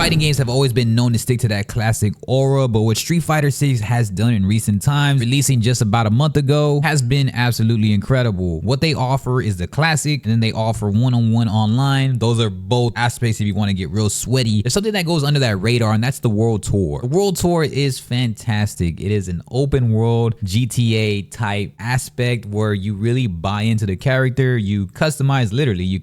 Fighting games have always been known to stick to that classic aura, but what Street Fighter 6 has done in recent times, releasing just about a month ago, has been absolutely incredible. What they offer is the classic, and then they offer one-on-one online. Those are both aspects if you want to get real sweaty. There's something that goes under that radar, and that's the World Tour. The World Tour is fantastic. It is an open world GTA type aspect where you really buy into the character. You customize, literally, you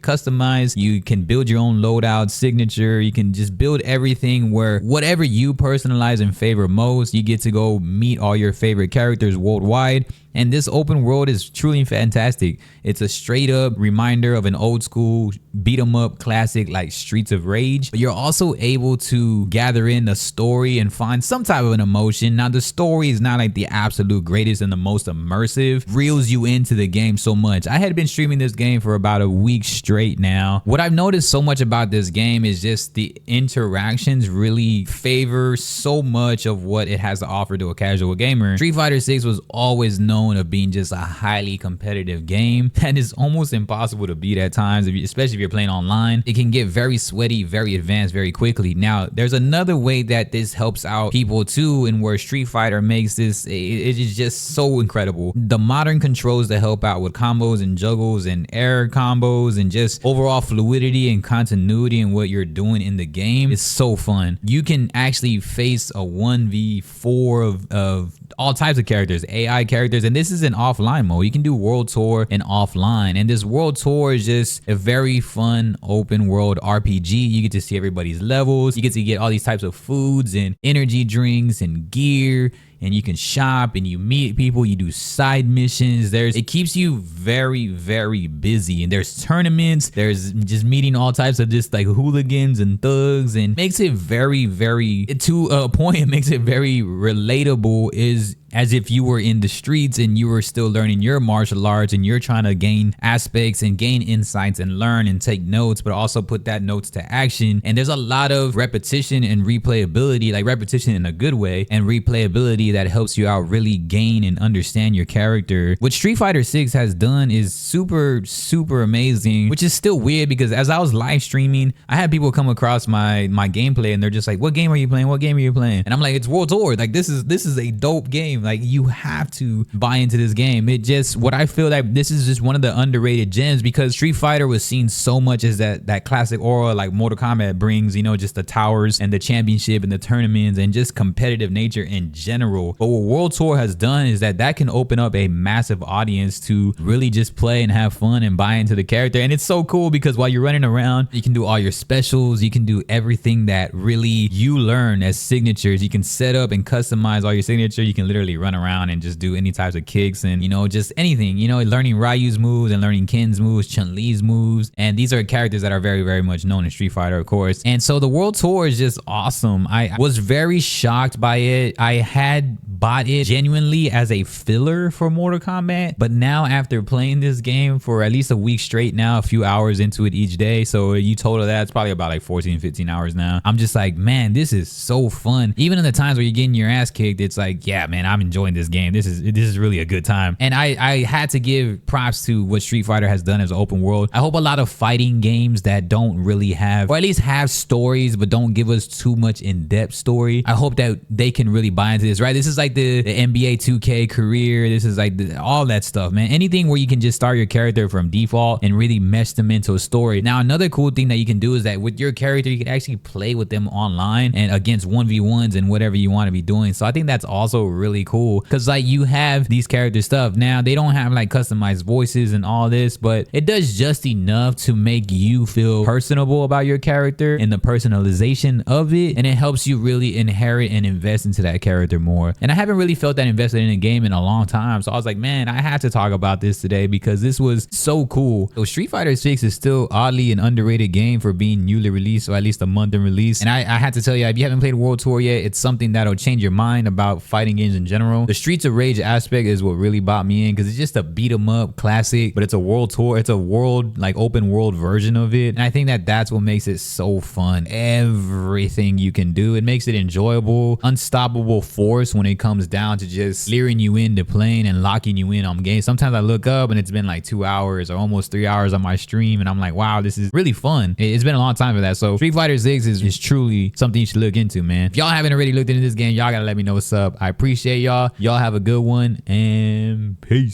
can build your own loadout signature. You can just build everything where whatever you personalize and favor most, you get to go meet all your favorite characters worldwide. And this open world is truly fantastic. It's a straight up reminder of an old school beat 'em up classic like Streets of Rage. But you're also able to gather in the story and find some type of an emotion. Now the story is not like the absolute greatest and the most immersive, reels you into the game so much. I had been streaming this game for about a week straight now. What I've noticed so much about this game is just the interactions really favor so much of what it has to offer to a casual gamer. Street Fighter 6 was always known of being just a highly competitive game that is almost impossible to beat at times, especially if you're playing online. It can get very sweaty, very advanced very quickly. Now there's another way that this helps out people too, and where Street Fighter makes this, it is just so incredible. The modern controls that help out with combos and juggles and air combos and just overall fluidity and continuity in what you're doing in the game is so fun. You can actually face a 1v4 of all types of characters, AI characters, and this is an offline mode. You can do World Tour and offline, and this World Tour is just a very fun open world RPG. You get to see everybody's levels. You get to get all these types of foods and energy drinks and gear, and you can shop and you meet people, you do side missions. It keeps you very, very busy, and there's tournaments, there's just meeting all types of just like hooligans and thugs, and makes it very, very, to a point, it makes it very relatable, is as if you were in the streets and you were still learning your martial arts and you're trying to gain aspects and gain insights and learn and take notes, but also put that notes to action. And there's a lot of repetition and replayability, like repetition in a good way, and replayability that helps you out really gain and understand your character. What Street Fighter 6 has done is super, super amazing, which is still weird because as I was live streaming, I had people come across my gameplay and they're just like, what game are you playing? What game are you playing? And I'm like, it's World Tour. Like this is a dope game. Like you have to buy into this game. What I feel like this is just one of the underrated gems, because Street Fighter was seen so much as that classic aura like Mortal Kombat brings, you know, just the towers and the championship and the tournaments and just competitive nature in general. But what World Tour has done is that can open up a massive audience to really just play and have fun and buy into the character. And it's so cool because while you're running around, you can do all your specials, you can do everything that really you learn as signatures. You can set up and customize all your signature. You can literally run around and just do any types of kicks and, you know, just anything, you know, learning Ryu's moves and learning Ken's moves, Chun-Li's moves. And these are characters that are very, very much known in Street Fighter, of course. And so the World Tour is just awesome. I was very shocked by it. I had bought it genuinely as a filler for Mortal Kombat, but now after playing this game for at least a week straight now, a few hours into it each day, so you total that, it's probably about like 14, 15 hours now. I'm just like, man, this is so fun. Even in the times where you're getting your ass kicked, it's like, yeah, man, I'm enjoying this game. This is really a good time. And I had to give props to what Street Fighter has done as an open world. I hope a lot of fighting games that don't really have, or at least have stories, but don't give us too much in-depth story, I hope that they can really buy into this, right? This is like the NBA 2K career. This is like all that stuff, man. Anything where you can just start your character from default and really mesh them into a story. Now, another cool thing that you can do is that with your character, you can actually play with them online and against 1v1s and whatever you want to be doing. So I think that's also really cool, because like you have these character stuff. Now, they don't have like customized voices and all this, but it does just enough to make you feel personable about your character and the personalization of it. And it helps you really inherit and invest into that character more. And I haven't really felt that invested in a game in a long time. So I was like, man, I have to talk about this today because this was so cool. So Street Fighter 6 is still oddly an underrated game for being newly released, or at least a month in release. And I had to tell you, if you haven't played World Tour yet, it's something that'll change your mind about fighting games in general. The Streets of Rage aspect is what really bought me in, because it's just a beat 'em up classic, but it's a World Tour. It's a world, like open world version of it. And I think that's what makes it so fun. Everything you can do, it makes it enjoyable, unstoppable force when it comes comes down to just luring you into playing and locking you in on games. Sometimes I look up and it's been like 2 hours or almost 3 hours on my stream, and I'm like, wow, this is really fun. It's been a long time for that. So Street Fighter 6 is truly something you should look into, man. If y'all haven't already looked into this game, y'all gotta let me know what's up. I appreciate y'all. Y'all have a good one, and peace.